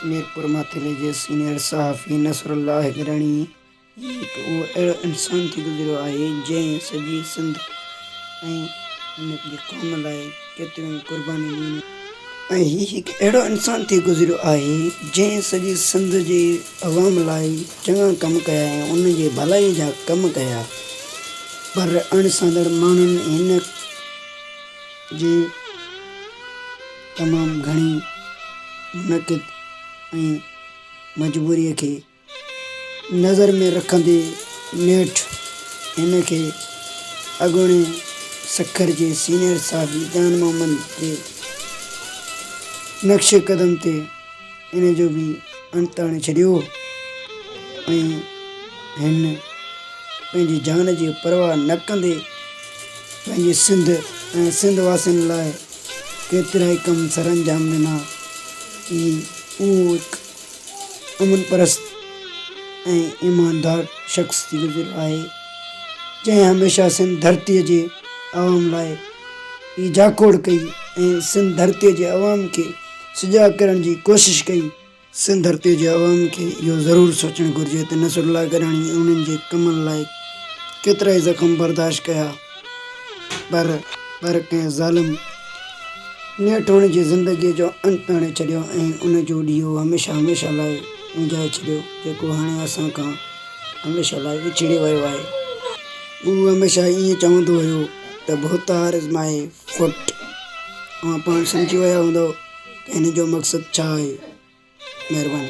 मीरपुर माथिले जे senior सहाफ़ी Nasrallah गिराणी हिकु उहो अहिड़ो इंसान थी गुज़रियो आहे जंहिं सॼी सिंध ऐं हुन जी क़ौम लाइ केतिरियूं क़ुर्बानी ॾिनियूं। ऐं हीउ हिकु अहिड़ो इंसान थी गुज़रियो आहे जंहिं सॼी सिंध जे अवाम लाइ चङा कम कया ऐं उन जे भलाई जा कम कया, पर अणसंदड़ माण्हुनि हिन जे तमामु घणी मुनक़िद ऐं मजबूरीअ खे नज़र में रखंदे नेठि हिन खे अॻूणे सखर जे सीनियर सहाफ़ी जान मोहम्मद जे नक्शे क़दम ते इन जो बि अंत आणे छॾियो ऐं हिन पंहिंजी जान जी परवाह न कंदे पंहिंजी सिंध ऐं सिंध वासियुनि लाइ केतिरा ई कम सर अंजाम ॾिना। उहो हिकु अमन परस्त ऐं ईमानदार शख़्स थी गुज़रियो आहे जंहिं हमेशह सिंध धरतीअ जे अवाम लाइ ई जाखोड़ कई ऐं सिंध धरतीअ जे अवाम खे सुजाॻ करण जी कोशिशि कई। सिंध धरतीअ जे अवाम खे इहो ज़रूरु सोचणु घुरिजे त नसरुल्लाह गिराणी उन्हनि जे कमनि लाइ केतिरा ई ज़ख़्म बर्दाश्त कया, पर कंहिं ज़ालिम नेठि हुन जी ज़िंदगीअ जो अंत आणे छॾियो ऐं उन जो ॾींहुं हमेशह लाइ विञाए छॾियो, जेको हाणे असां खां हमेशह लाइ विछिड़ी वियो आहे। उहो हमेशह ईअं चवंदो हुयो त बोहतार इज़ माई फुट। पाण सम्झी विया हूंदो त हिन जो मक़सदु छा आहे। महिरबानी।